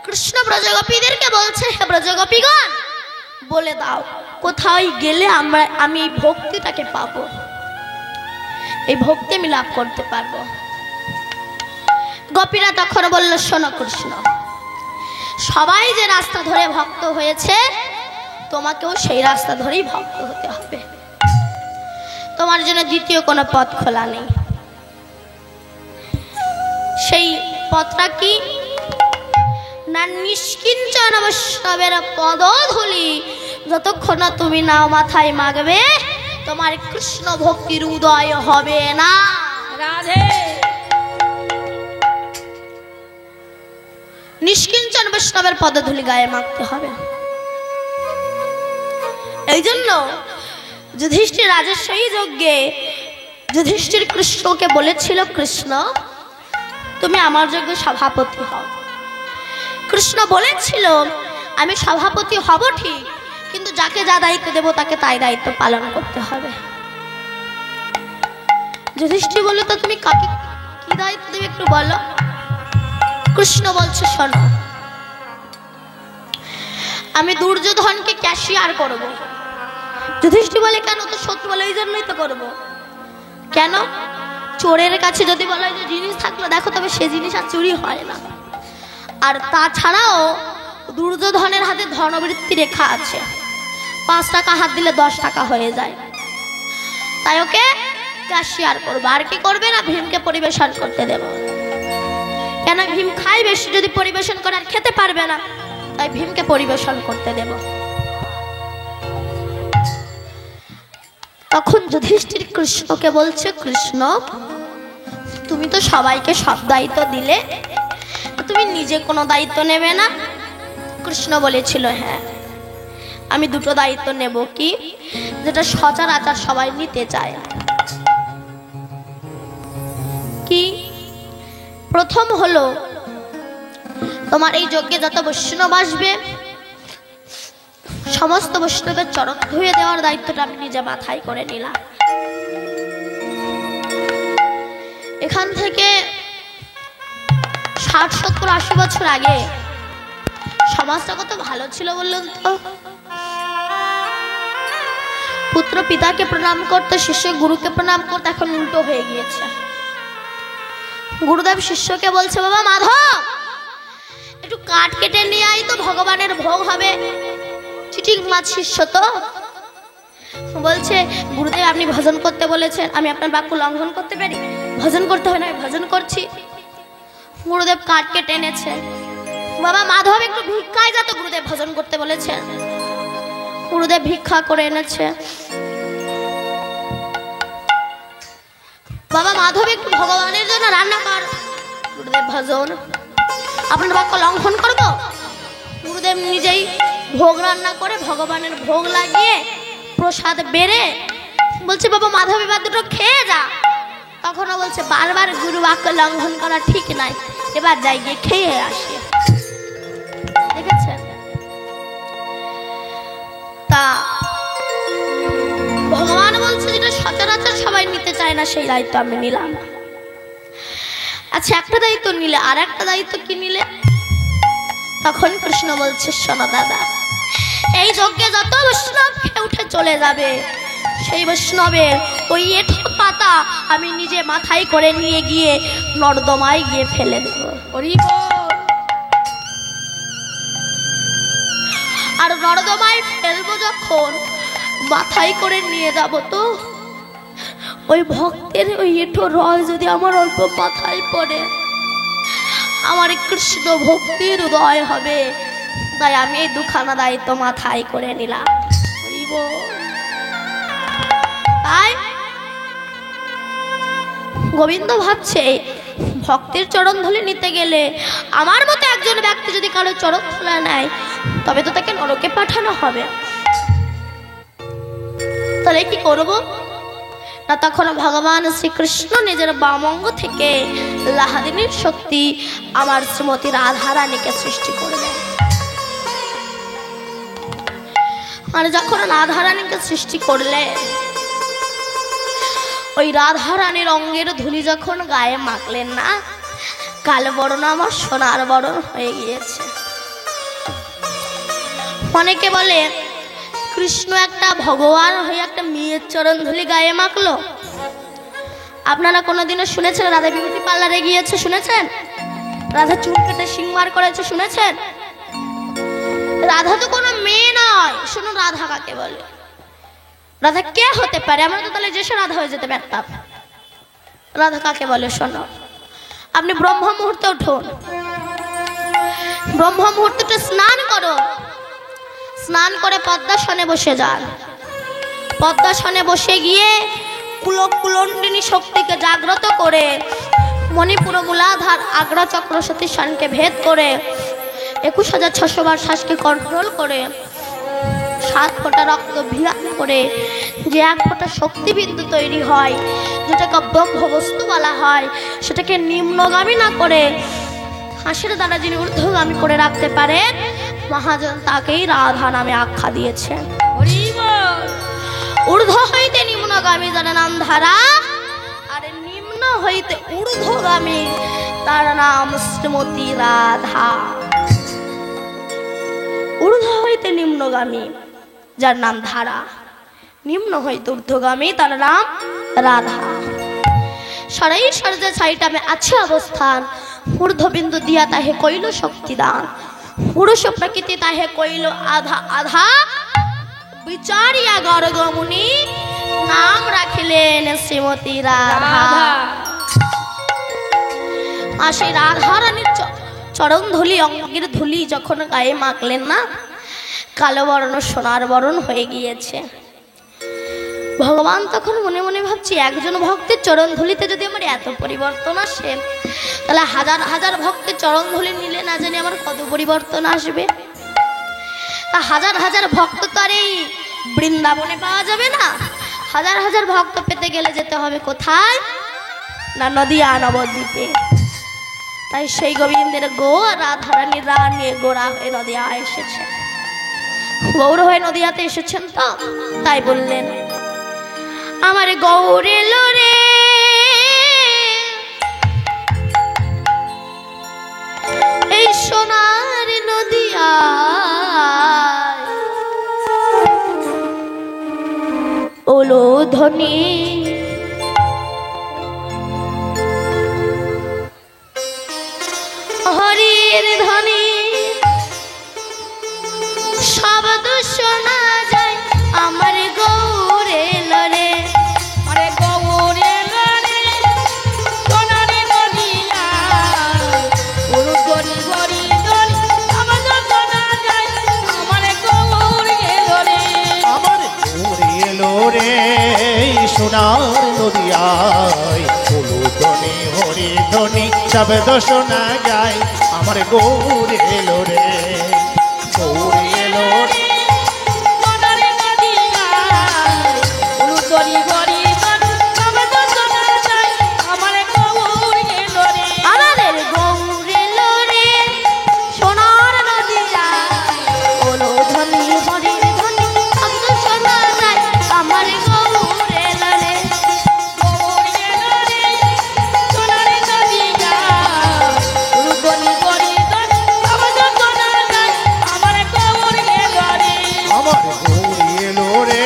কৃষ্ণ ব্রজগোপীদেরকে বলছে, হে ব্রজগোপীগণ, বলে দাও কোথায় গেলে আমি এই ভক্তিটাকে পাবো, এই ভক্তি আমি লাভ করতে পারবো। গোপীরা তখন বলল, শোনো কৃষ্ণ, সবাই যে রাস্তা ধরে ভক্ত হয়েছে, তোমাকেও সেই রাস্তা ধরেই ভক্ত হতে হবে, তোমার জন্য দ্বিতীয় কোনো পথ খোলা নেই। সেই পথটা কি না, নিষ্কিঞ্চন বৈষ্ণবের পদধূলি যতক্ষণ তুমি নাও মাথায় মাগবে, তোমার কৃষ্ণ ভক্তির উদয় হবে না। রাধে। নিষ্কিঞ্চন বৈষ্ণবের পদধূলি গায়ে মাখতে হবে। এই জন্য যুধিষ্ঠির রাজস্বী যজ্ঞে যুধিষ্ঠির কৃষ্ণকে বলেছিল, কৃষ্ণ তুমি আমার যজ্ঞে সভাপতি হও। কৃষ্ণ বলেছিল, আমি সভাপতি হব ঠিক, কিন্তু যাকে যা দায়িত্ব দেব তাকে তাই দায়িত্ব পালন করতে হবে। যুধিষ্ঠির বলল, তো তুমি কাকে কি দায়িত্ব দেবে একটু বলো। কৃষ্ণ বলছে, শোনো, আমি দুর্যোধনকে ক্যাশিয়ার করব। যুধিষ্ঠির বলে, কেন? তো শত্রু বলে, এই জন্যই তো করবো। কেন? চোরের কাছে যদি বলা হয় যে জিনিস থাকলো দেখো, তবে সে জিনিস আর চুরি হয় না। আর তাছাড়াও দুর্যোধনের হাতে ধনবৃত্তি রেখা আছে, 5 টাকা হাত দিলে 10 টাকা হয়ে যায়, তাই ওকে ক্যাশিয়ার করবো। আর কি করবে না, ভীমকে পরিবেশন করতে দেব। কেন? ভীম খাই বেশি, যদি পরিবেশন করে আর খেতে পারবে না, তাই ভীমকে পরিবেশন করতে দেব। তখন যুধিষ্ঠির কৃষ্ণকে বলছে, কৃষ্ণ তুমি তো সবাইকে সব দায়িত্ব দিলে, তুমি নিজে কোনো দায়িত্ব নেবে না? কৃষ্ণ বলেছিল, হ্যাঁ আমি দুটো দায়িত্ব নেব। কি? যেটা সচরাচর সবাই নিতে চায়। কি? প্রথম হলো, তোমার এই যজ্ঞে যত বৈষ্ণব আসবে সমস্ত বৈষ্ণবের চরণ ধুয়ে দেওয়ার দায়িত্বটা আমি নিজে মাথায় করে নিলাম। এখান থেকে 60, 70, 80 বছর আগে সমাজটা কত ভালো ছিল বললেন তো। পুত্র পিতাকে প্রণাম করতে, শিষ্য গুরুকে প্রণাম করতে, এখন উল্টো হয়ে গিয়েছে। গুরুদেব শিষ্যকে বলছে, বাবা মাধব একটু কাঠ কেটে নিয়ে আই তো, ভগবানের ভোগ হবে। চিটিং মাছ শিষ্য তো বলছে, গুরুদেব আপনি ভজন করতে বলেছেন, আমি আপনার বাক্য লঙ্ঘন করতে পারি? ভজন করতে হয় না, আমি ভজন করছি। গুরুদেব কাঠ কেটে এনেছে। বাবা মাধব একটু ভিক্ষায় যা তো, গুরুদেব ভজন করতে বলেছেন। গুরুদেব ভিক্ষা করে এনেছে। বাবা মাধব একটু ভগবানের জন্য রান্না কর। গুরুদেব ভজন। আপনার বাক্য লঙ্ঘন করব? গুরুদেব নিজেই ভোগ রান্না করে ভগবানের ভোগ লাগিয়ে প্রসাদ বেড়ে বলছে, বাবা মাধব এবার দুটো খেয়ে যা। তখনও বলছে, বারবার গুরু বাক্য লঙ্ঘন করা ঠিক নাই, এবার যাই গিয়ে খেয়ে আসি। দেখেছেন? তা ভগবান বলছে, যেটা সচরাচর সবাই নিতে চায় না, সেই দায়িত্ব আমি নিলাম। আচ্ছা, একটা দায়িত্ব নিলে, আর একটা দায়িত্ব কি নিলে? তখন কৃষ্ণ বলছে, শোনো দাদা, এই যজ্ঞে যত বৈষ্ণব খেয়ে উঠে চলে যাবে, সেই বৈষ্ণবের ওই এঁঠো পাতা আমি নিজে মাথায় করে নিয়ে গিয়ে নর্দমায় গিয়ে ফেলে দেব। আর নর্দমায় ফেলবো যখন, মাথায় করে নিয়ে যাব, তো ওই ভক্তের ওই এঁঠো রস যদি আমার অল্প মাথায় পড়ে, আমার কৃষ্ণ ভক্তির উদয় হবে। তাই আমি এই দুখানা দায়িত্ব মাথায় করে নিলাম। তাই গোবিন্দ ভাবছে, ভক্তের চরণ ধুলি নিতে গেলে আমার মতো একজন ব্যক্তি যদি কারো চরণ ধুলা নেয়, তবে তো তাকে নরকে পাঠানো হবে। তাহলে কি করব না? তখন ভগবান শ্রীকৃষ্ণ নিজের বামঙ্গ থেকে লাহাদিনীর শক্তি আমার শ্রীমতী রাধারানীকে সৃষ্টি করলেন। আর যখন রাধারানীকে সৃষ্টি করলে, ওই রাধারানীর অঙ্গের ধুলি যখন গায়ে মাখলেন না, কালো বরণ আমার সোনার বরণ হয়ে গিয়েছে। অনেকে বলে কৃষ্ণ একটা ভগবান হয়ে একটা মেয়ের চরণ ধুলি গায়ে মাখলো। আপনারা কোনোদিনও শুনেছেন রাধা বিউটি পার্লারে গিয়েছে? শুনেছেন রাধা চুল কেটে সিংমার করেছে? শুনেছেন? রাধা তো কোনো মেয়ে নয়। শুনুন রাধা কাকে বলে, রাধা কে হতে পারে? আমরা তো তাহলে যে সে রাধা হয়ে যেতে পারতাম। রাধা কাকে বলে শোনো। আপনি ব্রহ্ম মুহূর্তে উঠুন, ব্রহ্ম মুহূর্তটা স্নান করো, স্নান করে পদ্মাসনে বসে যান। পদ্মাসনে বসে গিয়ে কুলকুলন্ডিনী শক্তিকে জাগ্রত করে মণিপুর মূলাধার আগ্রা চক্র সতী শানকে ভেদ করে 21,600 বার শ্বাসকে কন্ট্রোল করে 7 ফোঁটা রক্ত ভিড়ান করে যে 1 ফোঁটা শক্তিবিন্দু তৈরি হয়, যেটাকে ব্রহ্ম বস্তু বলা হয়, সেটাকে নিম্নগামী না করে হাসির দ্বারা যিনি ঊর্ধ্বগামী করে রাখতে পারেন, মহাজন তাকেই রাধা নামে আখ্যা দিয়েছে। ঊর্ধ্ব হইতে নিম্নগামী যার নাম ধারা, আর নিম্ন হইতে ঊর্ধ্বগামী তার নাম শ্রীমতী রাধা। ঊর্ধ্ব হইতে নিম্নগামী যার নাম ধারা, নিম্ন হইতে ঊর্ধ্বগামী তার নাম রাধা। সরাই সর্জে ছাইটামে আছে অবস্থান, ঊর্ধ্ববিন্দু দিয়া তাহে কইল শক্তিদান। পুরুষ প্রকৃতি তাহে কইল আধা আধা, বিচারিয়া গর্গমুনি নাম রাখিলেন শ্রীমতী রাধা। আর সেই রাধারানীর চরণ ধুলি, অঙ্গের ধুলি যখন গায়ে মাখলেন না, কালো বর্ণ সোনার বরণ হয়ে গিয়েছে। ভগবান তখন মনে মনে ভাবছি, একজন ভক্তের চরণ ধুলিতে যদি আমার এত পরিবর্তন আসে, তাহলে হাজার হাজার ভক্তের চরণ ধুলি নিলে না জানি আমার কত পরিবর্তন আসবে। তা হাজার হাজার ভক্ত তো আর এই বৃন্দাবনে পাওয়া যাবে না। হাজার হাজার ভক্ত পেতে গেলে যেতে হবে কোথায়? না নদিয়া নবদ্বীপে। তাই সেই গোবিন্দের গো রাধারানীর রানী গোড়া হয়ে নদিয়া এসেছে, গৌর হয়ে নদিয়াতে এসেছেন। তো তাই বললেন আমার গৌর এলো রে, এই সোনার নদিয়া ওলো ধ্বনি, হরির ধ্বনি শব্দ শোনা যায় আমার গৌর এলো রে। আরে গৌর এলো রে সোনার নদিয়া ওলো গরি গরি গরি শব্দ শোনা যায় আমার গৌর এলো রে। আমার গৌর এলো রে সোনার নদিয়ায়, ওলো ধ্বনি হরি ধ্বনি শব্দ শোনা যায় আমার গৌর এলো রে। গৌর এলো রে সোনার নদিয়া ওলো গরি গরি গরি শব্দ শোনা যায় আমার গৌর এলো রে। আমাদের গৌর এলো রে সোনার নদিয়া ওলো ধ্বনি হরির ধ্বনি শব্দ শোনা যায় আমার গৌর এলো রে। গৌর এলো রে সোনার নদিয়া ওলো গরি গরি গরি শব্দ শোনা যায় আমার গৌর এলো রে। আমার গৌর এলো রে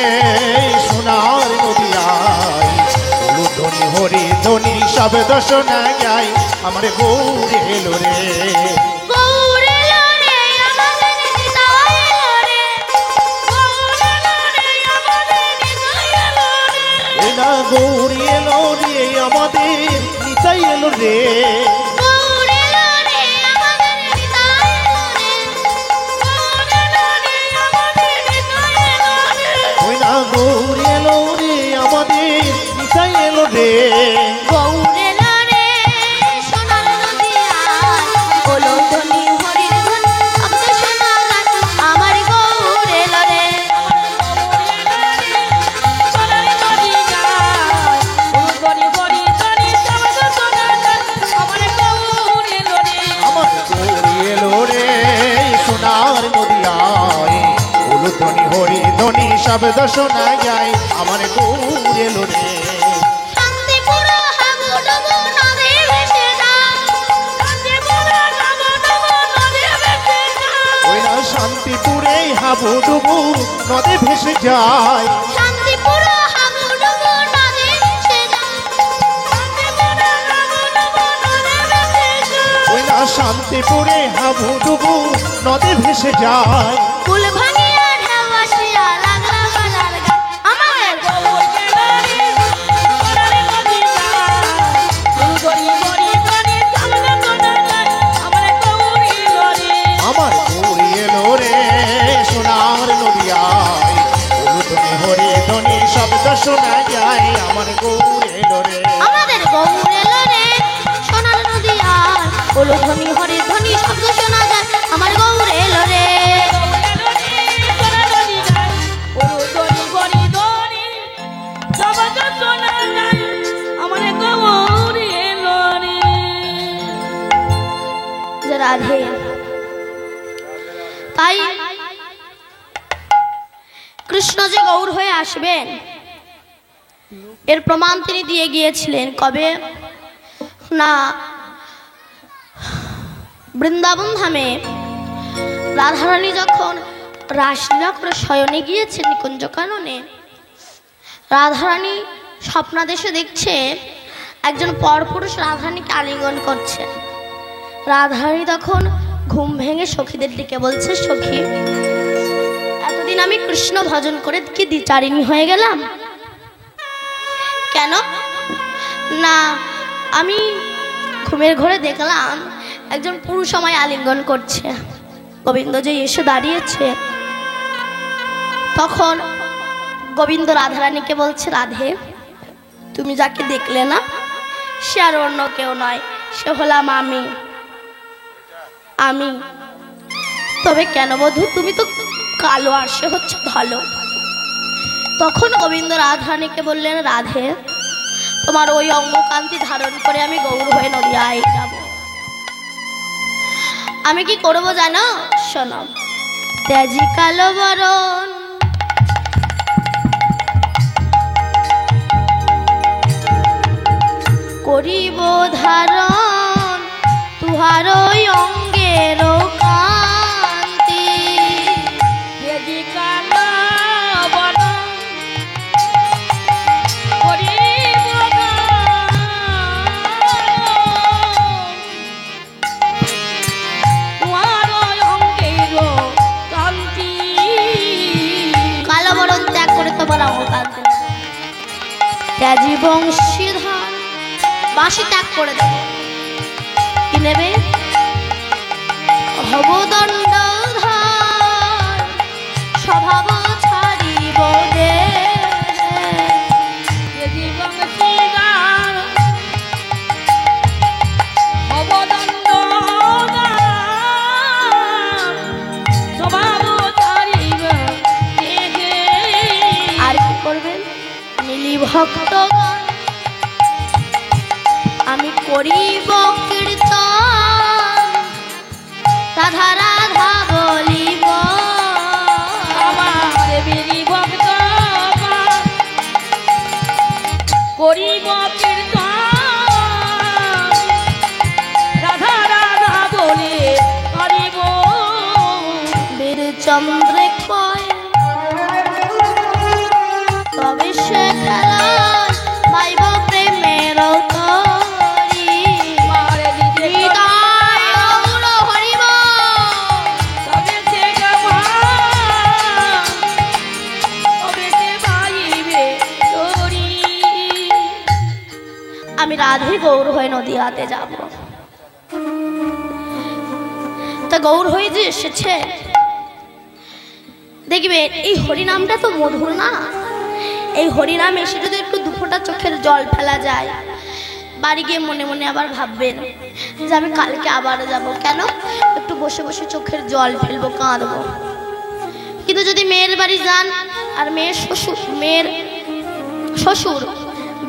সোনার নদিয়ায়, ওলো ধ্বনি হরি ধ্বনি শব্দ শোনা যায় আমার গৌর এলো রে। গৌর এলো রে আমাদের নিতাই এলো রে, গৌর এলো রে আমাদের নিতাই এলো রে। এ না গৌর এলো রে আমাদের নিতাই এলো রে। গৌর এলো রে আমাদের নিতাই এলো রে, গৌর এলো রে আমাদের নিতাই এলো রে। ওই না গৌর এলো রে আমাদের নিতাই এলো রে। গৌর এলো রে সোনার নদিয়া ওলো ধ্বনি হরির ধ্বনি শব্দ শোনা যায় আমার গৌর এলো রে। সোনার নদিয়া ওলো গরি গরি গরি শব্দ শোনা যায় আমার গৌর এলো রে। আমার গৌর এলো রে সোনার নদিয়ায়, ওলো ধ্বনি হরি ধ্বনি শব্দ শোনা যায় আমার গৌর এলো রে। শান্তিপুর হাবুডুবু নদী ভেসে যায়, শান্তিপুর হাবুডুবু নদী ভেসে যায়। ওই না শান্ত শান্তিপুরে হাবুডুবু নদে ভেসে যায় শান্তিপুর হাবুডুবু নদে ভেসে যায়। ওই না শান্তিপুরে হাবুডুবু নদে ভেসে যায় কুল ভাঙিয়া ঢেউ আসিয়া লাগলা গলার গান। আমাদের আমার গৌরী এলো রে সোনার নদিয়ায় উলুধ্বনি হরিধ্বনি শব্দ শোনা যায় আমার গৌর এলো রে আমাদের গৌর এলো রে সোনার নদিয়ার উলুধ্বনি হরিধ্বনি শব্দ শোনা যায় আমার গৌর এলো রে। যে রাধে তাই কৃষ্ণ যে গৌর হয়ে আসবেন এর প্রমাণ তিনি দিয়ে গিয়েছিলেন কবে না বৃন্দাবন ধামে রাধারানী যখন রাসলীলা করে শয়নে গিয়েছেন নিকুঞ্জ কাননে রাধারানী স্বপ্নাদেশে দেখছে একজন পরপুরুষ রাধারানীকে আলিঙ্গন করছে। রাধারানী তখন ঘুম ভেঙে সখীদের দিকে বলছে সখী এতদিন আমি কৃষ্ণ ভজন করে কি দ্বিচারিণী হয়ে গেলাম কেন না আমি ঘুমের ঘরে দেখলাম একজন পুরুষ আমায় আলিঙ্গন করছে। গোবিন্দ যে এসে দাঁড়িয়েছে তখন গোবিন্দ রাধারানীকে বলছে রাধে তুমি যাকে দেখলে না সে আর অন্য কেউ নয় সে হলাম আমি। তবে কেন বধূ তুমি তো কালো আর সে হচ্ছে ভালো। তখন গোবিন্দ রাধারানীকে বললেন রাধে তোমার ওই অঙ্গকান্তি ধারণ করে আমি গৌর হয়ে নদিয়ায় যাব। আমি কি করব জানো শোনো তেজি কালো বরণ করিব ধারণ তুহার ওই অঙ্গের কান্তি তেজি কালো বরণ করিব তুহার ওই অঙ্গের কান্তি কালো বরণ ত্যাগ করে তোমার অঙ্গ কান্তি তেজি বংশীধর বাঁশি ত্যাগ করে দেব কি নেবে হবদণ্ড স্বভাব ছাড়িব দে হবদণ্ড স্বভাব ছাড়িব আর কি করবেন মিলি ভক্ত আমি করিব কীর্তন রাধা রাধা বলিব আমার বীরি ভক্ত করিব কীর্তন রাধা রাধা বলে করিব বীর চন্দ্রে কয় তবে সে খেলা পাইব প্রেমের আমি রাধে গৌর হয়ে নদিয়াতে যাব। তা গৌর হয়ে যে এসেছে দেখবে এই হরিনামটা তো মধুর না। এই হরিনাম এসে যদি একটু দুফোঁটা চোখের জল ফেলা যায় বাড়ি গিয়ে মনে মনে আবার ভাববেন যে আমি কালকে আবার যাব কেন একটু বসে বসে চোখের জল ফেলবো কাঁদবো। কিন্তু যদি মেয়ের বাড়ি যান আর মেয়ের শ্বশুর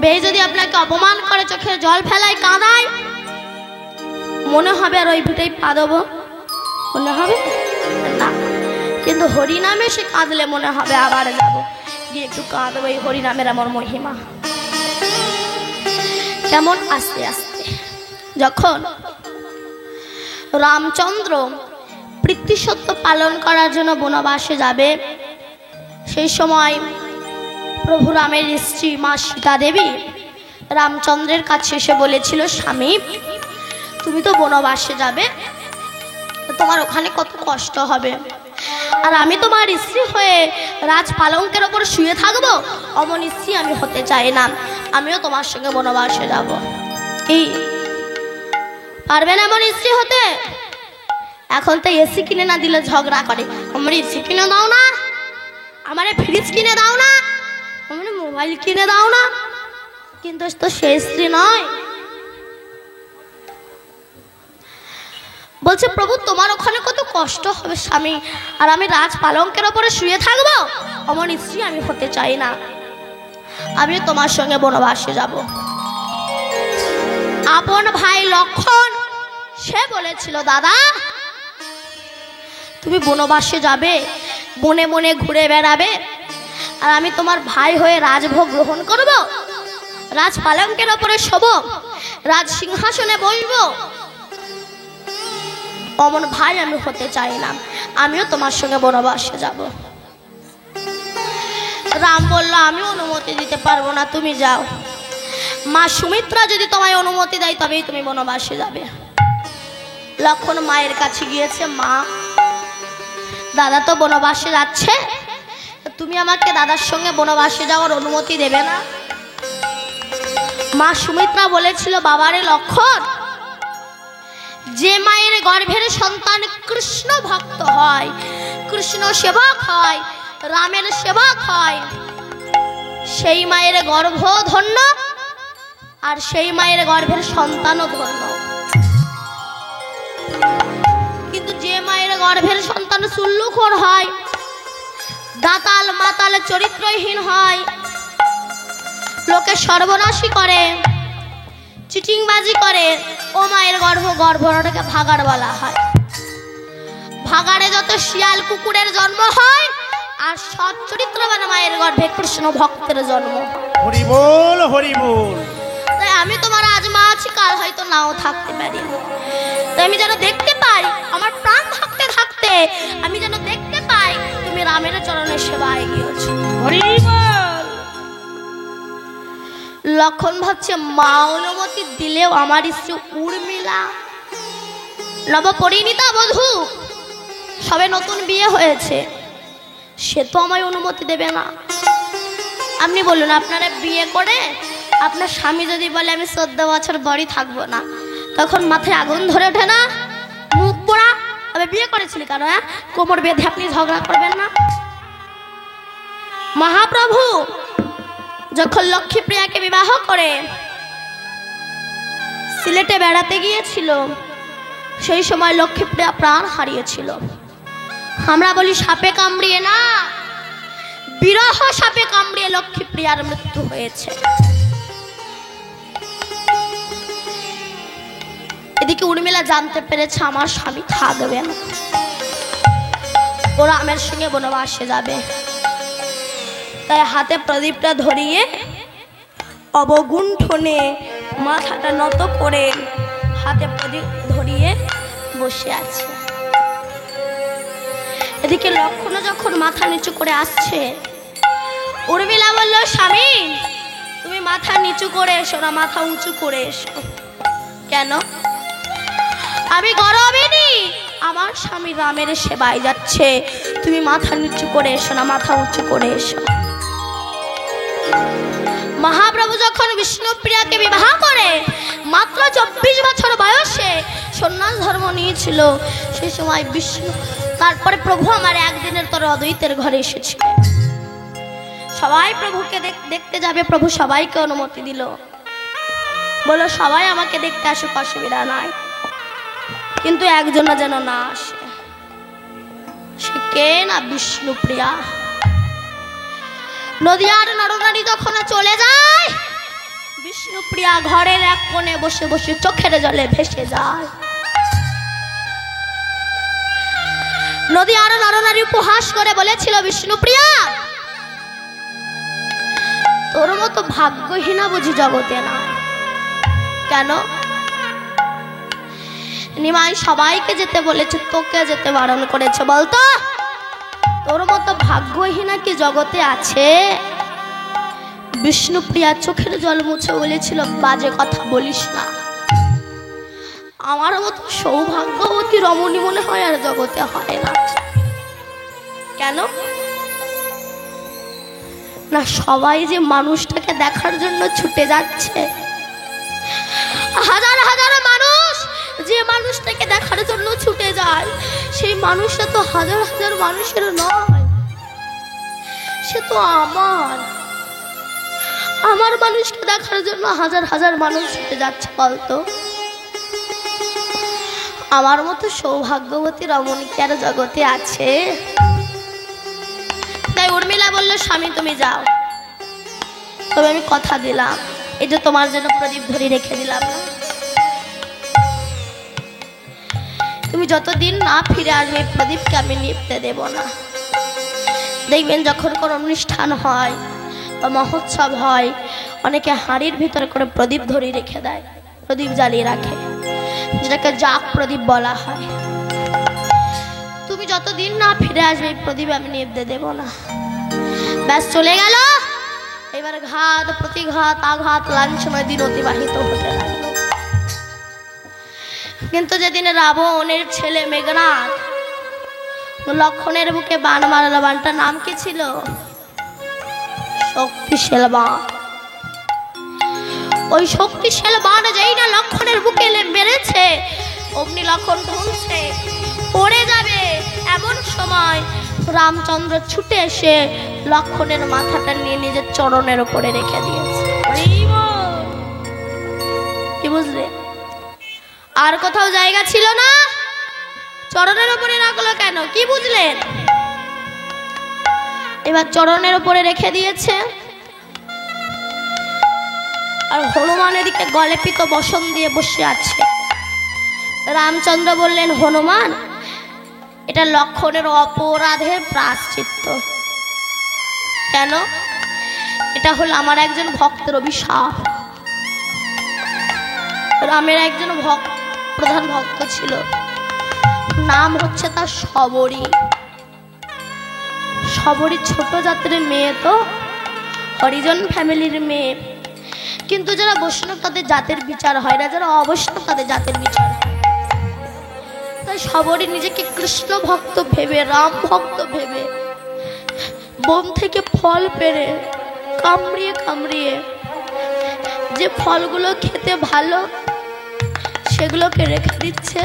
বে যদি আপনাকে অপমান করে চোখের জল ফেলায় কাঁদায় মনে হবে আর ওই ভিটেই পা দেবো মনে হবে না। কিন্তু হরিনামে সে কাঁদলে মনে হবে আবার যাব গিয়ে একটু কাঁদবো। এই হরিনামের আমার মহিমা কেমন আস্তে আস্তে যখন রামচন্দ্র পিতৃসত্য পালন করার জন্য বনবাসে যাবে। সেই সময় প্রভু রামের স্ত্রী মা সীতা দেবী রামচন্দ্রের কাছে এসে বলেছিল, স্বামী তুমি তো বনবাসে যাবে, তোমার ওখানে কত কষ্ট হবে, আর আমি তোমার স্ত্রী হয়ে রাজ পালঙ্কের ওপর শুয়ে থাকবো, অমন স্ত্রী আমি হতে চাই না, আমিও তোমার সঙ্গে বনবাসে যাব। কি পারবেন এমন স্ত্রী হতে? এখন তো এসি কিনে না দিলে ঝগড়া করে, আমার এসি কিনে দাও না, আমার ফ্রিজ কিনে দাও না, আমার মোবাইল কিনে দাও না। কিন্তু তো সেই স্ত্রী নয়। বলছে, প্রভু তোমার ওখানে কত কষ্ট হবে স্বামী, আর আমি রাজ পালঙ্কের ওপরে শুয়ে থাকবো, অমন স্ত্রী আমি হতে চাই না, আমি তোমার সঙ্গে বনবাসে যাব। আপন ভাই লক্ষণ সে বলেছিল, দাদা তুমি বনবাসে যাবে, বনে বনে ঘুরে বেড়াবে, আর আমি তোমার ভাই হয়ে রাজভোগ গ্রহণ করব, রাজ পালঙ্কের ওপরে শোব, রাজ সিংহাসনে বসবো, অমন ভাই আমি হতে চাই না, আমিও তোমার সঙ্গে বনবাসে যাব। রাম বলল, আমি অনুমতি দিতে পারবো না, তুমি যাও, মা সুমিত্রা যদি তোমায় অনুমতি দেয় তবেই তুমি বনবাসে যাবে। লক্ষণ মায়ের কাছে গিয়েছে, মা দাদা তো বনবাসে যাচ্ছে, তুমি আমাকে দাদার সঙ্গে বনবাসে যাওয়ার অনুমতি দেবে না? মা সুমিত্রা বলেছিল, বাবারে লক্ষণ, যে মায়ের গর্ভের সন্তান কৃষ্ণ ভক্ত হয়, কৃষ্ণ সেবক হয়, রামের সেবক হয়, সেই মায়ের গর্ভ ধন্য, আর সেই মায়ের গর্ভের সন্তানও ধন্য। কিন্তু যে মায়ের গর্ভের সন্তান চুল্লুখোর হয়, দাতাল মাতাল চরিত্রহীন হয়, লোকে সর্বনাশী করে, চিটিংবাজি করে, ও মায়ের গর্ভটাকে ভাগাড় বলা হয়। ভাগাড়ে যত শিয়াল কুকুরের জন্ম হয়, আর সৎ চরিত্রবান মায়ের গর্ভে কৃষ্ণ ভক্তের জন্ম। হরি বল, হরি বল। তাই আমি তোমার আজ মা আছি, কাল হয়তো নাও থাকতে পারি, তাই আমি যেন দেখতে পাই, আমার প্রাণ থাকতে থাকতে আমি যেন দেখতে পাই তুমি রামের চরণে সেবায় গিয়েছ। হরি বল। লক্ষণ ভাবছে, মা অনুমতি দিলেও আমার স্ত্রী উর্মিলা নবপরিণীতা বধূ, সবে নতুন বিয়ে হয়েছে, সে তো আমায় অনুমতি দেবে না। আপনি বলুন, আপনারা বিয়ে করে আপনার স্বামী যদি বলে আমি 14 বছর বাড়ি থাকবো না, তখন মাথায় আগুন ধরে ওঠে না? মুখ পোড়া, আমি বিয়ে করেছিলি কেন? কোমর বেঁধে আপনি ঝগড়া করবেন না? মহাপ্রভু যখন লক্ষ্মীপ্রিয়াকে বিবাহ করে সিলেটে বেড়াতে গিয়েছিল, সেই সময় লক্ষ্মীপ্রিয়া প্রাণ হারিয়েছিল। আমরা বলি সাপে কামড়িয়ে না, বিরহ সাপে কামড়িয়ে লক্ষ্মীপ্রিয়ার মৃত্যু হয়েছে। এদিকে উর্মিলা জানতে পেরেছে আমার স্বামী থাকবে না, ওরা রামের সঙ্গে বনবাসে যাবে। তাই হাতে প্রদীপটা ধরিয়ে অবগুণ্ঠনে মাথাটা নত করে হাতে প্রদীপ ধরিয়ে বসে আছে। এদিকে লক্ষণ যখন মাথা নিচু করে আসছে, উর্মিলা বলল, স্বামী তুমি মাথা নিচু করে এসো না, মাথা উঁচু করে এসো। কেন? আমি গরবিনী, আমার স্বামী রামের সেবায় যাচ্ছে, তুমি মাথা নিচু করে এসো না, মাথা উঁচু করে এসো। মহাপ্রভু যখন বিষ্ণুপ্রিয়াকে বিবাহ করে মাত্র 24 বছর বয়সে সন্ন্যাস ধর্ম নিয়েছিল, সেই সময় বিষ্ণু, তারপরে প্রভু আমার একদিনের তোর অদ্বৈতের ঘরে এসেছিল। সবাই প্রভুকে দেখতে যাবে, প্রভু সবাইকে অনুমতি দিল, বলো সবাই আমাকে দেখতে আসুক, অসুবিধা নাই, কিন্তু একজন যেন না আসে। সে কে না? বিষ্ণুপ্রিয়া। নদিয়ার নরনারী যখন চলে যায়, বিষ্ণুপ্রিয়া ঘরের এক কোণে বসে বসে চোখের জলে ভেসে যায়। নদিয়ার নরনারী উপহাস করে বলেছিল, বিষ্ণুপ্রিয়া তোর মতো ভাগ্যহীনা বুঝি জগতে না। কেন? নিমাই সবাইকে যেতে বলেছে, তোকে যেতে বারণ করেছে? বলতো, তোর মতো ভাগ্যহীনা কি জগতে আছে? বিষ্ণুপ্রিয়া চোখের জল মুছে বলেছিল, বাজে কথা বলিস না। আমার মতো সৌভাগ্যবতী রমণী মনে হয় আর জগতে হয় না। কেন না, সবাই যে মানুষটাকে দেখার জন্য ছুটে যাচ্ছে। হাজার হাজার মানুষ যে মানুষটাকে দেখার জন্য ছুটে যায়, সেই মানুষটা তো হাজার হাজার মানুষের নয়, সে তো আমার মানুষকে দেখার জন্য হাজার হাজার মানুষ ছুটে যাচ্ছে। বলতো, আমার মতো সৌভাগ্যবতী রমণী কি আর জগতে আছে? তাই উর্মিলা বলল, স্বামী তুমি যাও, তবে আমি কথা দিলাম, এই যে তোমার জন্য প্রদীপ ধরে রেখে দিলাম না, তুমি যতদিন না ফিরে আসবে এই প্রদীপকে আমি নিভতে দেব না। দেখবেন যখন কোনো অনুষ্ঠান হয় বা মহোৎসব হয়, অনেকে হাঁড়ির ভিতরে করে প্রদীপ ধরে রেখে দেয়, প্রদীপ জ্বালিয়ে রাখে, যেটাকে জাগ প্রদীপ বলা হয়। তুমি যতদিন না ফিরে আসবে এই প্রদীপ আমি নিভতে দেব না। ব্যাস চলে গেল। এবার ঘাত প্রতিঘাত আঘাত লাঞ্ছনায় দিন অতিবাহিত হতে লাগলো। কিন্তু যেদিন রাবণের ছেলে মেঘনাদ লক্ষণের বুকে বান মারল, বানটার নাম কি ছিল? শক্তিশাল বান। ওই শক্তিশাল বান যেই না লক্ষণের বুকে মেরেছে, অগ্নি লক্ষণ ধরছে, পড়ে যাবে এমন সময় রামচন্দ্র ছুটে এসে লক্ষণের মাথাটা নিয়ে নিজের চরণের উপরে রেখে দিয়েছে। কি বুঝলে? আর কোথাও জায়গা ছিল না, চরণের উপরে রাখলো কেন? কি বুঝলেন? এবার চরণের উপরে রেখে দিয়েছে। আর হনুমান এদিকে গলে পিত বসন দিয়ে বসে আছে। রামচন্দ্র বললেন, হনুমান, এটা লক্ষণের অপরাধের প্রায়শ্চিত্ত। কেন? এটা হলো আমার একজন ভক্তের অভিশাপ। রামের একজন প্রধান ভক্ত ছিল, নাম হচ্ছে তার শবরী। শবরী ছোট জাতের মেয়ে, তো হরিজন ফ্যামিলির মেয়ে, কিন্তু যারা বৈষ্ণব তাদের জাতের বিচার হয় না, যারা অবৈষ্ণব তাদের জাতের বিচার হয়। তাই শবরী নিজেকে কৃষ্ণ ভক্ত ভেবে, রাম ভক্ত ভেবে বন থেকে ফল পেড়ে কামড়িয়ে কামড়িয়ে যে ফলগুলো খেতে ভালো সেগুলোকে রেখে দিচ্ছে,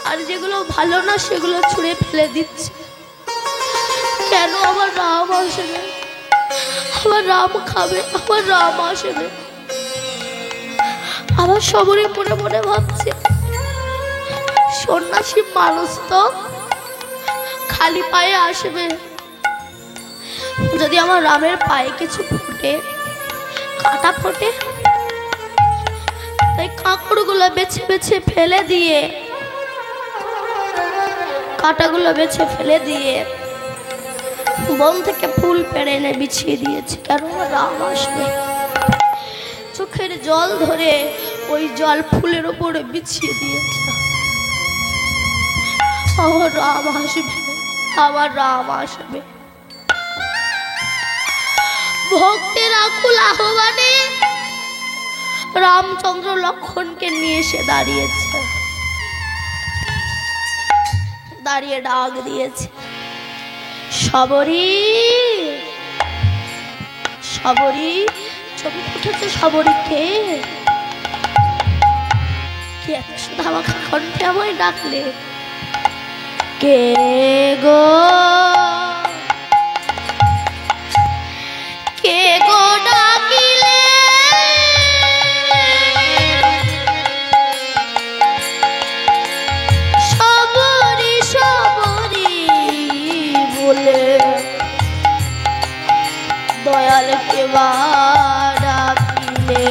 আর যেগুলো ভালো না সেগুলো ছুঁড়ে ফেলে দিচ্ছে। কেন? আমার রাম আসবে, আমার রাম খাবে, আমার রাম আসবে। আমার সবরই মনে মনে ভাবছে, সন্ন্যাসী মানুষ তো খালি পায়ে আসবে, যদি আমার রামের পায়ে কিছু ফুটে, কাঁটা ফোটে, তাই কাঁকড়গুলো বেছে বেছে ফেলে দিয়ে, কাঁটাগুলো বেছে ফেলে দিয়ে বন থেকে ফুল পেড়ে এনে বিছিয়ে দিয়েছে। কেন? রাম আসবে। চোখের জল ধরে ওই জল ফুলের উপরে বিছিয়ে দিয়েছে। আমার রাম আসবে, আমার রাম আসবে। ভক্তের আকুল আহ্বানে রামচন্দ্র লক্ষণকে নিয়ে এসে দাঁড়িয়েছে, দাঁড়িয়ে ডাক দিয়েছে, শবরী, শবরী। চোখে উঠেছে, শবরীকে কে এত সুধামাখা কণ্ঠে আমায় ডাকলে? কে গো, কে গো ডাকিলে? শবরী শবরী বলে দয়াল কে বা ডাকিলে?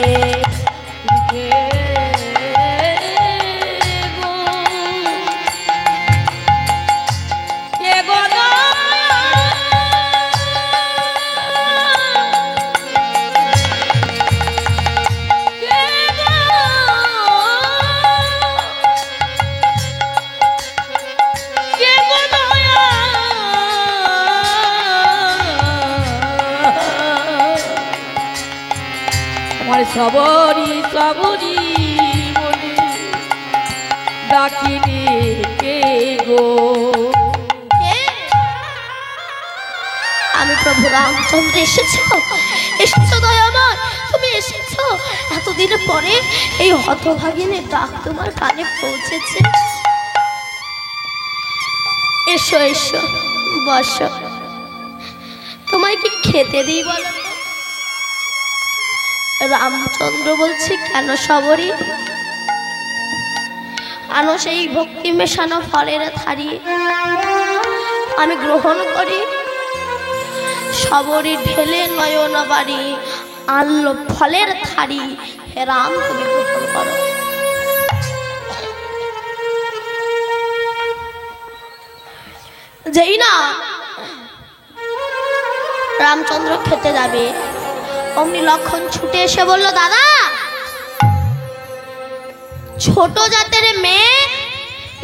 সবরি সবরি বলি ডাকিনি কে গো? আমি প্রভু রামচন্দ্র। এসেছো, এসেছো দয়াময়, তুমি এসেছো। এতদিনের পরে এই হতভাগিনীর ডাক তোমার কানে পৌঁছেছে। এসো এসো, বসো। তোমায় কি খেতে দিই বলো তো? রামচন্দ্র বলছে, কেন সবরি? আনো সেই ভক্তি মেশানো ফলের থারি, আমি গ্রহণ করি। সবরি ঢেলে নয়ন বাড়ি, আনলো ফলের থারি, হে রাম তুমি গ্রহণ করো। যেই না রামচন্দ্র খেতে যাবে, অমনি লক্ষণ ছুটে এসে বলল, দাদা, ছোট জাতের মেয়ে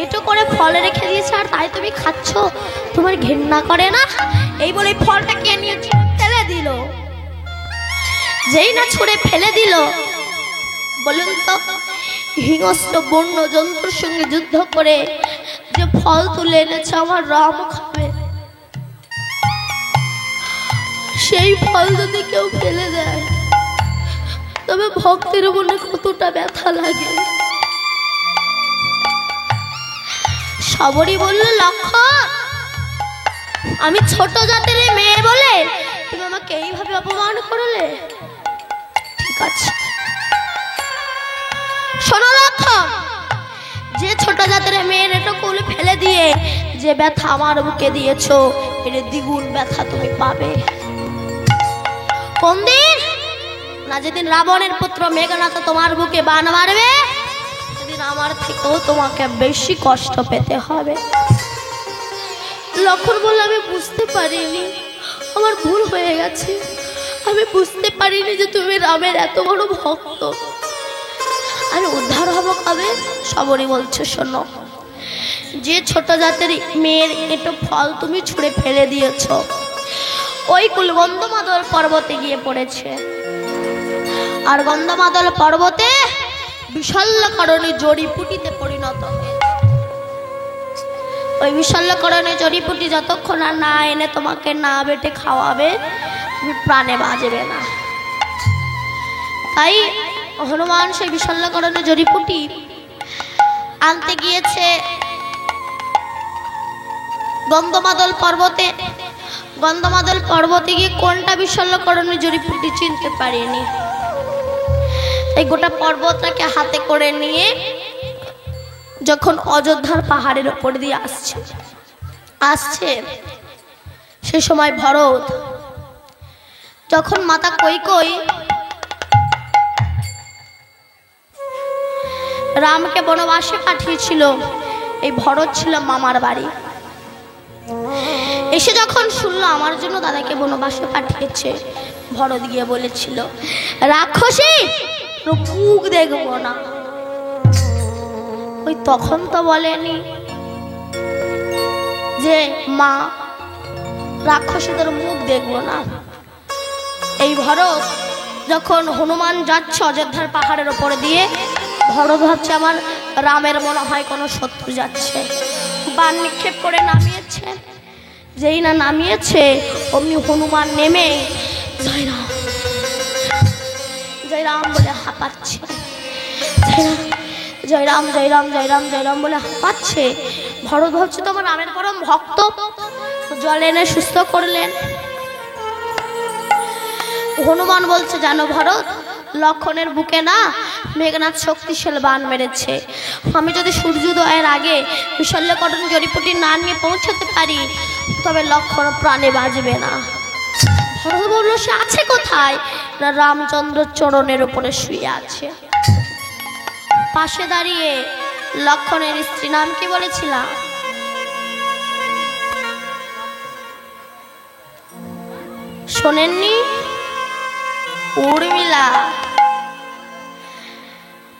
এটো করে ফল রেখে দিয়েছে, আর তাই তুমি খাচ্ছ, তোমার ঘৃণা করে না? এই বলে ফলটা কে নিয়ে ফেলে দিল। যেই না ছুঁড়ে ফেলে দিল, বলুন তো, হিংস্র বন্য জন্তুর সঙ্গে যুদ্ধ করে যে ফল তুলে এনেছে আমার রাম খাবে, সেই ফল যদি কেউ ফেলে দেয় তবে ভক্তের মনে কতটা ব্যথা লাগে। সবরি বলল, লক্ষণ, আমি ছোট জাতের মেয়ে বলে তুমি আমাকে এইভাবে অপমান করলে? ঠিক আছে, শোনো লক্ষণ, যে ছোট জাতের মেয়ের এটা কোলে ফেলে দিয়ে যে ব্যথা আমার বুকে দিয়েছো, এর দ্বিগুণ ব্যথা তুমি পাবে। কোন দিন না? যেদিন রাবণের পুত্র মেঘনাথ তোমার বুকে বাণ মারবে, সেদিন আমার থেকেও তোমাকে বেশি কষ্ট পেতে হবে। লক্ষণ বলল, আমি বুঝতে পারিনি, আমার ভুল হয়ে গেছে, আমি বুঝতে পারিনি যে তুমি রামের এত বড় ভক্ত, আমি উদ্ধার হব কবে? সবরি বলছে, শোনো, যে ছোট জাতের মেয়ের একটু ফল তুমি ছুঁড়ে ফেলে দিয়েছ, ওই কুল গন্ধমাদল পর্বতে গিয়ে পড়েছে, আর গন্ধমাদল পর্বতে বিশল্যকরণী জড়িপুটিতে পরিণত হয়েছে। ওই বিশল্যকরণী জড়িপুটি যতক্ষণ আর না এনে তোমাকে না বেটে খাওয়াবে, তুমি প্রাণে বাঁচবে না। তাই হনুমান সেই বিশল্যকরণী জড়িপুটি আনতে গিয়েছে গন্ধমাদল পর্বতে। গন্ধমাদল পর্বতে গিয়ে কোনটা বিশল্যকরণী জড়িপুটি চিনতে পারেনি, এই গোটা পর্বতটাকে হাতে করে নিয়ে যখন অযোধ্যার পাহাড়ের উপর দিয়ে আসছে সে সময় ভরত যখন মাতা কৈকেয়ী রামকে বনবাসে পাঠিয়েছিল, এই ভরত ছিল মামার বাড়ি। এসে যখন শুনলো আমার জন্য দাদাকে বনবাসে পাঠিয়েছে, ভরত গিয়ে বলেছিল, রাক্ষসী মুখ দেখবো না। ওই তখন তো বলেনি যে মা, রাক্ষসীদের মুখ দেখবো না। এই ভরত যখন হনুমান যাচ্ছে অযোধ্যার পাহাড়ের ওপর দিয়ে, ভরত ভাবছে আমার রামের মনে হয় কোনো শত্রু যাচ্ছে, বাণ নিক্ষেপ করে নামিয়েছে। যেই না নামিয়েছে, অমনি হনুমান নেমে জয় রাম জয় রাম বলে হাঁপাচ্ছে, জয় রাম জয় রাম জয় রাম জয় রাম বলে হাঁপাচ্ছে। ভরত ভাবছে তো আমার রামের পরম ভক্ত, জল এনে সুস্থ করলেন। হনুমান বলছে, জানো ভরত, লক্ষণের বুকে না মেঘনাথ শক্তিশাল বাণ মেরেছে, আমি যদি সূর্যোদয়ের আগে বিশল্যকরণী জড়িপুটি না নিয়ে পৌঁছাতে পারি তবে লক্ষণ প্রাণে বাঁচবে না। ভরত বলল, সে আছে কোথায়? না, রামচন্দ্র চরণের উপরে শুয়ে আছে। পাশে দাঁড়িয়ে লক্ষণের স্ত্রী, নাম কি বলেছিলাম? শোনেননি? উর্মিলা।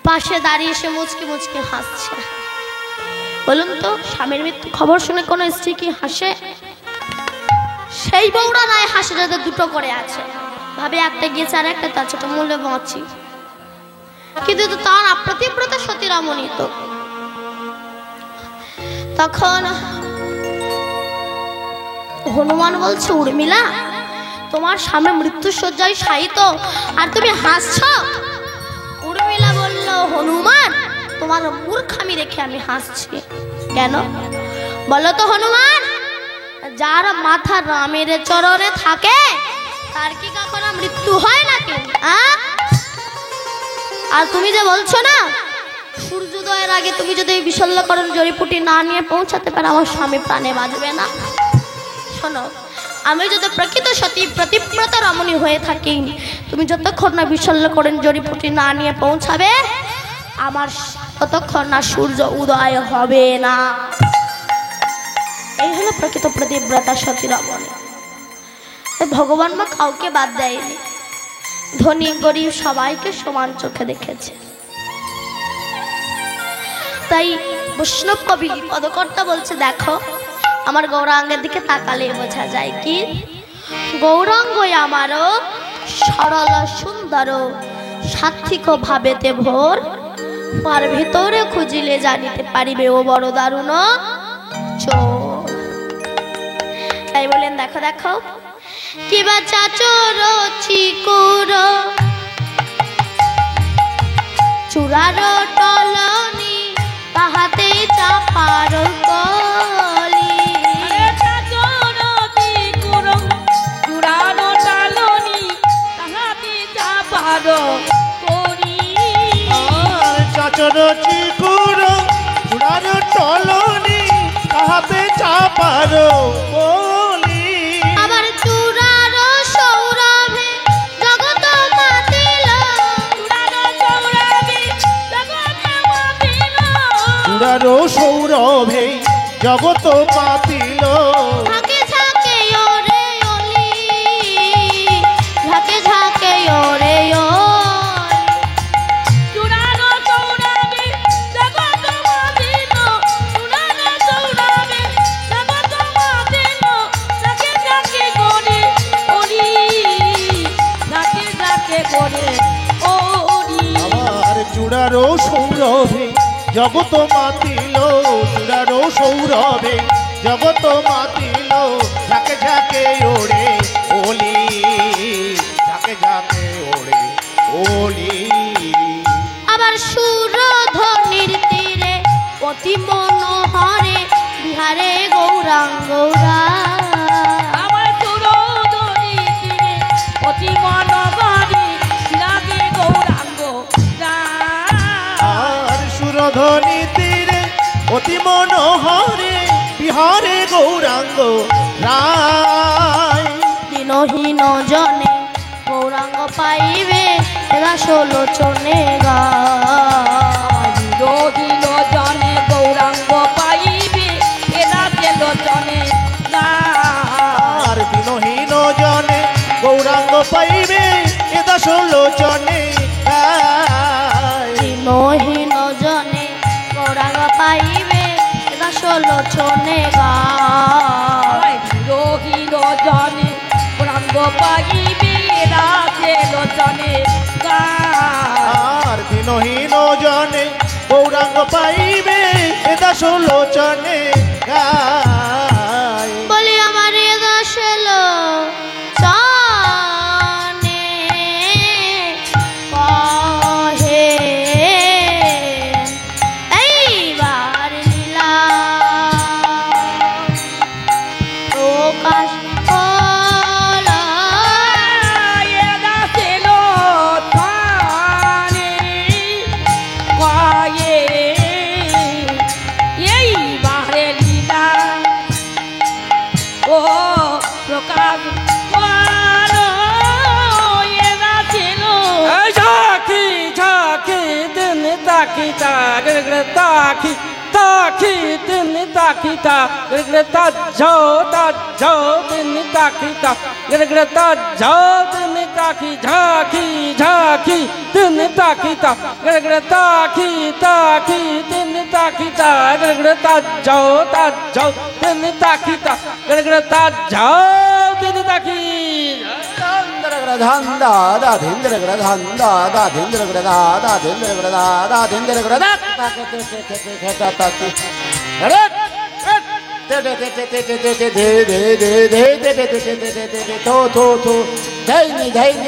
পাশে দাঁড়িয়ে সে মুচকি মুচকি হাসছে। বলুন তো, স্বামীর মৃত্যু খবর শুনে কোনো স্ত্রী কি হাসে? সেই বউরা নয় হাসে যাদের দুটো করে আছে, ভাবে একটা গিয়েছে আর একটা তার ছোট মূল্যে বাঁচি। কিন্তু তো তার প্রতিব্রতা সতী রমণী তো। তখন হনুমান বলছে, উর্মিলা তোমার সামনে মৃত্যুশয্যায় শায়িত আর তুমি হাসছো। উর্মিলা বলল, হনুমান তোমার মূর্খামি দেখে আমি হাসছি। কেন বলো তো হনুমান? যার মাথা রামের চরণে থাকে তার কি কখনো মৃত্যু হয় নাকি? আর তুমি যে বলছো না সূর্যোদয়ের আগে তুমি যদি এই বিশল্যকরণ জড়িপুটি না নিয়ে পৌঁছাতে পারো আমার স্বামী প্রাণে বাঁচবে না। শোনো, আমি যদি প্রকৃত সতী প্রতিব্রত রমণী হয়ে থাকি, তুমি যতক্ষণ না বিশল্যকরণ জড়িপুটি না নিয়ে পৌঁছাবে আমার ততক্ষণ না সূর্য উদয় হবে না। এই হলো প্রকৃত প্রতিব্রতা সতী রমণী। ভগবান মা কাউকে বাদ দেয়নি, ধনী গরিব সবাইকে সমান চোখে দেখেছে। তাই বৈষ্ণব কবি পদকর্তা বলছে, দেখো আমার গৌরাঙ্গের দিকে তাকালে বোঝা যায় কি গৌরাঙ্গ আমারও সরল সুন্দর সাত্বিক ভাবেতে ভোর, তার ভেতরে খুঁজিলে জানিতে পারিবে ও বড় দারুণ চোর। তাই বলেন, দেখো দেখো কিবা চাচর চিকুর চূড়ার টলনি তাহাতে চাপার কলি। চাচর চিকুর চূড়ার টলনি তাহাতে চাপার কলি। চাচর চিকুর চূড়ার টলনি তাহাতে চাপার কলি। আবার চূড়ার সৌরভে জগৎ মাতিল, চূড়ার সৌরভে জগৎ পাতিল। ঝাঁকে ঝাঁকে ওরে অলি, ঝাঁকে ঝাঁকে ওরে চূড়ার সৌরভে জগৎ মাতিল, চূড়ার সৌরভে জগৎ মাতিল। ঝাঁকে ঝাঁকে করে ওরি, ঝাঁকে ঝাঁকে করে ওরি। আমার চূড়ার সৌরভে জগৎ মাতিল, চূড়ার সৌরভে জগৎ মাতিল। ঝাঁকে ঝাঁকে ওড়ে ওলি, ঝাঁকে ঝাঁকে ওড়ে ওলি। আবার সুরধ্বনির তীরে অতি মনোহরে বিহারে গৌরাঙ্গরা। আমার সুরধনী তীরে অতি মনোহরে বিরাজে গৌরাঙ্গ আর সুরধ্বনি তীরে অতি মনোহরে বিহারে গৌরাঙ্গ রায়। দিনহীন জনে গৌরাঙ্গ পাইবে রাসলোচনে গায়। রহিল জনে গৌরাঙ্গ পাইবে এরা গেল জনে আর দিনহীন জনে গৌরাঙ্গ পাইবে এ দশ লোচনে গায়। দিনহীন জনে গৌরাঙ্গ পাইবে রাসলোচনে গায়। রহিল জনে গৌরাঙ্গ পাইবে এরা গেল জনে আর দিনহীন জনে গৌরাঙ্গ পাইবে এ দশ লোচনে গায়। বলি আমার রাসলোচনে কহে এইবার লীলা প্রকাশ হলো। এরা ছিল থানে কয়ে এই বারে লীলা ও প্রকাশ হলো। এরা ছিল झाकी झाकी दिन ताकी ता गिरगिर ताकी ताकी दिन ताकी ता गिरगिर ता जाओ दिन ताकी ता गिरगिर ता जाओ दिन ताकी झाकी झाकी दिन ताकी ता गिरगिर ताकी ताकी दिन ताकी ता गिरगिर ता जाओ दिन ताकी ता गिरगिर ता जाओ दिन ताकी ধান দা দা ধিন্দ্র গড় ধান দা দা ধিন্দ্র গড় দা দা ধিন্দ্র গড় দা দা ধিন্দ্র গড় দা তাকে তে খেতে খেতা তাকে আরে তে তে তে তে তে তে তে ধে ধে ধে ধে তে তে তে তে তে তে তে থো থো থো ধৈ নি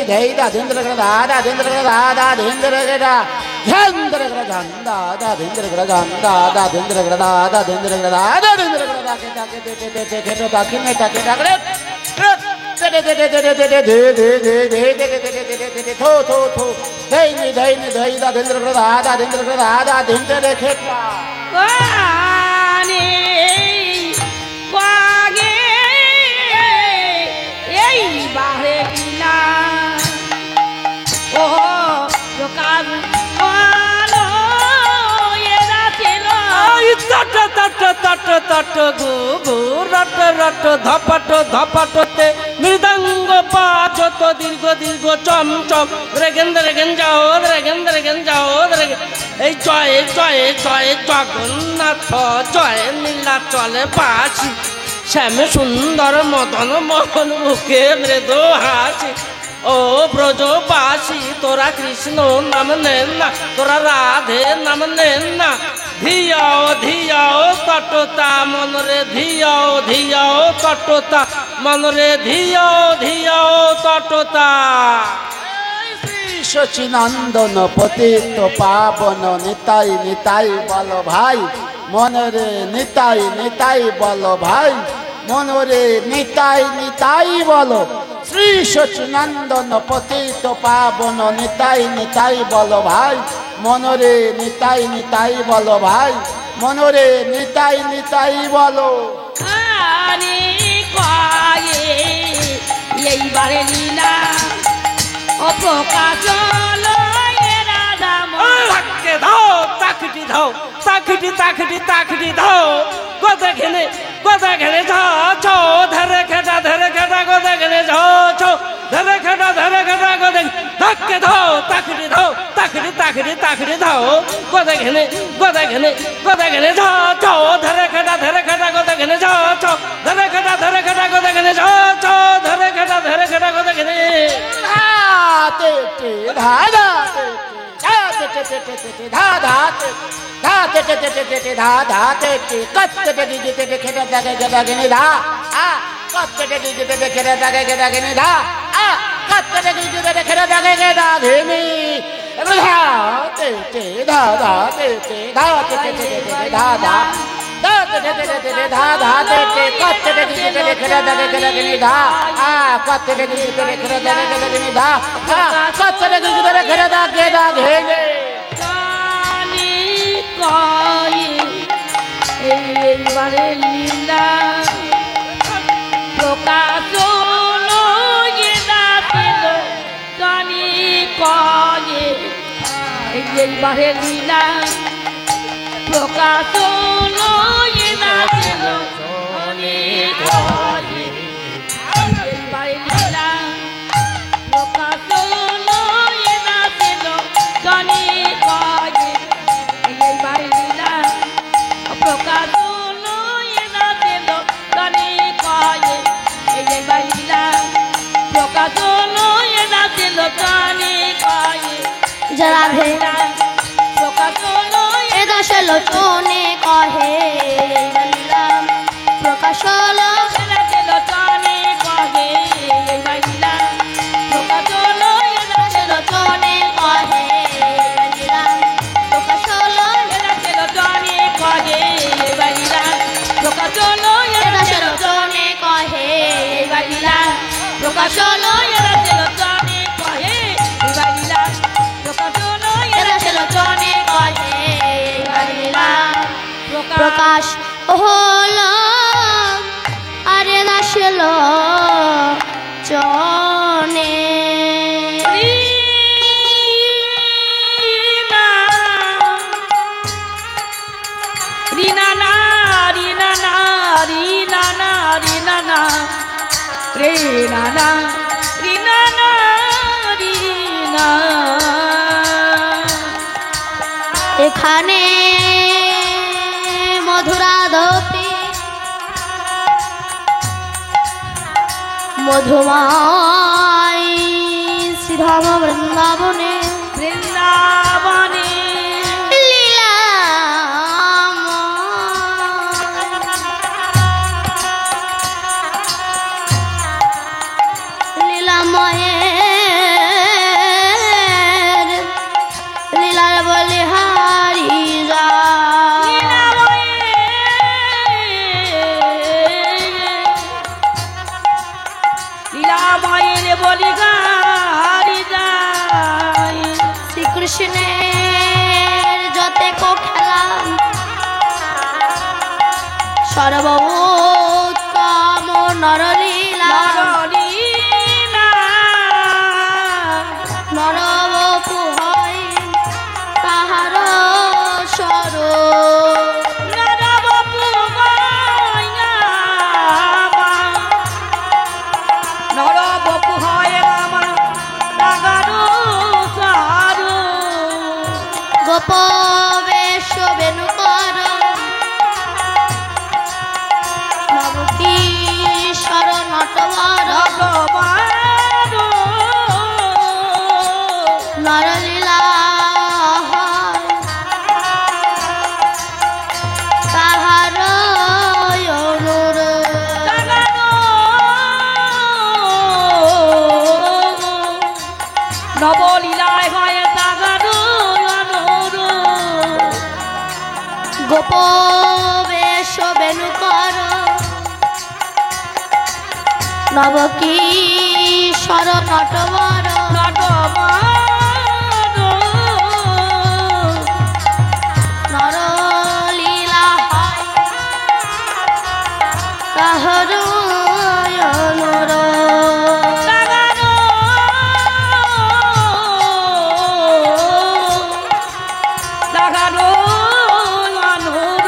ধৈ দা ধিন্দ্র গড় দা দা ধিন্দ্র গড় দা দা ধিন্দ্র গড় দা ধিন্দ্র গড় ধান দা দা ধিন্দ্র গড় ধান দা দা ধিন্দ্র গড় দা দা ধিন্দ্র গড় দা দা ধিন্দ্র গড় দা কে তাকে তে তে তে তে খেতো তাকে নে তাকে ডাকরে থো থো থো ধৈ নি ধৈ দা ধিন্দ্র গড় দা দা ধিন্দ্র গড় দা দা ধিন্দ্র রে খেতা কানে কাগে এই বাহে লীলা ও প্রকাশ বলো এরা ছিল আই তট তট তট তট গো গো রট রট ধপট ধপটতে মৃদঙ্গ বাজত দীর্ঘ দীর্ঘ চম চম রেগেন যাও রেগেন যাও এই জয় জয় জয় জগন্নাথ জয় নীলাচলে বাসি শ্যাম সুন্দর মদন মোহন মুখে মৃদু হাসি ও ব্রজবাসী তোরা কৃষ্ণ নাম নেন না তোরা রাধে নাম নেন না ধিয়াও ধিয়াও তটতা মনরে ধিয়াও ধিয়াও তটতা মনরে ধিয়াও ধিয়াও তটতা সচিনন্দন পতিত পাবন নিতাই নিতাই বল ভাই মনরে নিতাই নিতাই বল ভাই মনরে নিতাই নিতাই বল শ্রী সচিনন্দন পতিত পাবন নিতাই নিতাই বল ভাই মনরে নিতাই নিতাই বল ভাই মনরে নিতাই নিতাই বলো কানে কাগে এইবারে লীলা ও প্রকাশ হলো এরা দাম তাকে দাও তাকটি দাও তাকটি তাকটি তাকটি দাও কথা ঘেনে ঝা ছো ধরে খেটা কথা ঘেনে ঝা ছো ধরে খেটা কথা ধাক্কে দাও তাকটি তাকটি দাও কথা ঘেনে ঝা ছো ধরে খেটা কথা ঘেনে ঝা ছো ধরে খেটা কথা ঘেনে ঝা ছো ধরে খেটা কথা ঘেনে কানে কায়ে এইবারে লীলা প্রকাশ হলো এরা ছিল কানে কায়ে এইবারে লীলা প্রকাশ হলো এরা ছিল কানে কায়ে এইবারে লীলা প্রকাশ হলো এরা ছিল কানে কায়ে এইবারে লীলা প্রকাশ হলো এরা ছিল কানে কায়ে এইবারে লীলা প্রকাশ হলো এরা ছিল কানে কায়ে যারা ভে প্রকাশ হলো এ দাসে লোচনে কহে বলিলাম প্রকাশ হলো এরা ছিল কানে কায়ে এইবারে লীলা প্রকাশ হলো এরা ছিল লোচনে কহে বলিলাম প্রকাশ হলো এরা ছিল কানে কায়ে এইবারে লীলা প্রকাশ হলো এ এরা দাসে ছিল লোচনে কহে বলিলাম প্রকাশ হলো এরা ছিল কানে কায়ে এইবারে লীলা প্রকাশ হলো এ এরা দাসে ছিল লোচনে কহে বলিলাম প্রকাশ প্রকাশ হলো আরে দাসে লোচনে রিনা না রিনা না রিনা না রিনা না রিনা না রিনা না রিনা এখানে মধুরাধপি মধুমাই শ্রীধাম বৃন্দাবনে বৃন্দাবনে লীলাময়ের লীলার বলে হারি যা লীলাময়ের বলি গারি যায় শ্রীকৃষ্ণের যতে কো খেলা সর্বোত্তম নরলীলা নরবপু হয় তাহার স্বর নরবপু হয় আমার নাগারো সারো গোপবেশ বেণুকর নবকিশোর নটবর নরলীলা হয় তাহার অনুর নবলীলায় হয় তাগারো গোপবেশ বেণুকর নবকিশোর নটবর নরলীলা হয় তাহার অনুর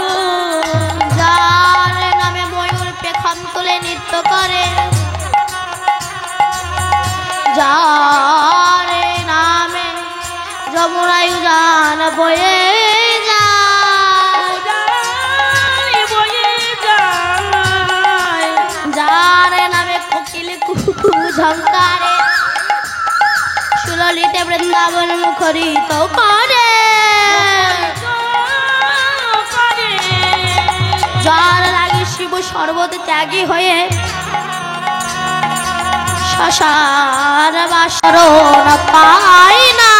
যার নামে ময়ূর পেখম তুলে নৃত্য করে যার নামে যমুনায় উজান বয়ে যার নামে কোকিল কুহু ঝঙ্কারে সুললিতে বৃন্দাবন মুখরিত করে যার লাগে শিব সর্বত ত্যাগী হয়ে শ্মশান বাসরণ পায় না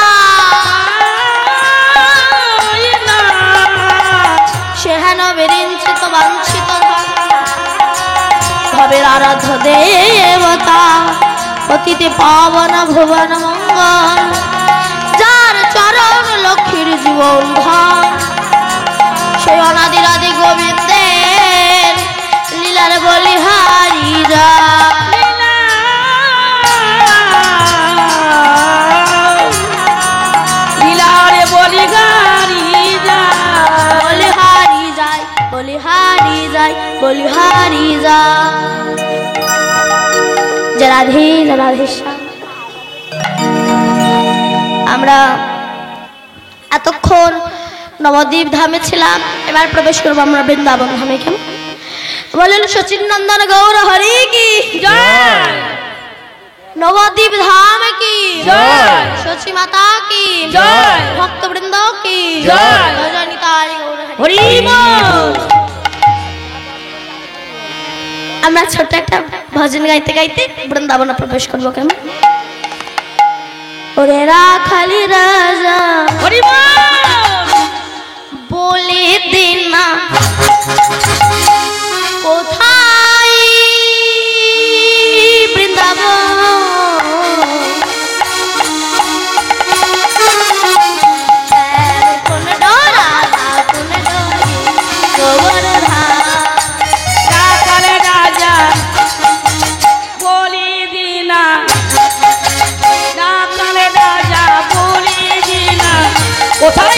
সেহেন বিরিঞ্চিত বাঞ্ছিত ভবের আরাধ্য দেবতা অতিথি পাবন ভুবন মঙ্গল যার চরণ লক্ষ্মীর জীবন ধন সেই অনাদিরাদি গোবিন্দের লীলার বলিহারি যা লীলারে বলি গারি যায় বলিহারি যায় বলিহারি যায় বলিহারি যায় যে রাধে রাধেশ্যাম। আমরা এতক্ষণ নবদ্বীপ ধামে ছিলাম, এবার প্রবেশ করবো আমরা বৃন্দাবন ধামে। কেমন বলেন সচিন নন্দন গৌর হরি কি জয় নবদ্বীপ ধাম কি জয় সচি মাতা কি জয় ভক্তবৃন্দ কি জয় জয়নিতাই গৌর হরি। হরি বল। আমরা ছোট্ট একটা ভজন গাইতে গাইতে বৃন্দাবনে প্রবেশ করবো। কেমন ওরে রাখালি রাজা হরি বল। বলে দিন না কোথায় বৃন্দাবন কোন ডোরা কোন ডোরি গোবর রাখালে রাজা বলি দিনা রাখালে রাজা বলি দিনা কোথায়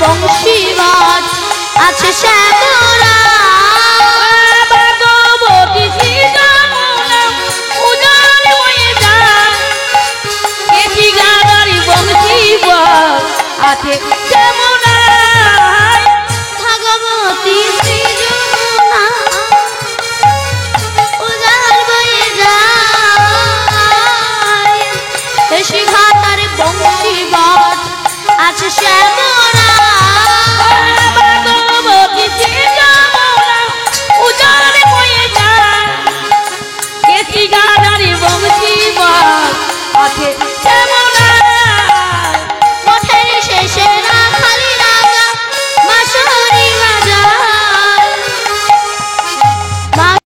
বংশীবাজ আছে শ্যামরা ভাগবতী শ্রী যমুনা উজান হয়ে যায় এটি গাবার বংশীবাজ আছে যমুনায় ভগবতী শ্রী যমুনা উজাড় বয়ে যায় শিখাতার বংশীবাজ আছে শ্যাম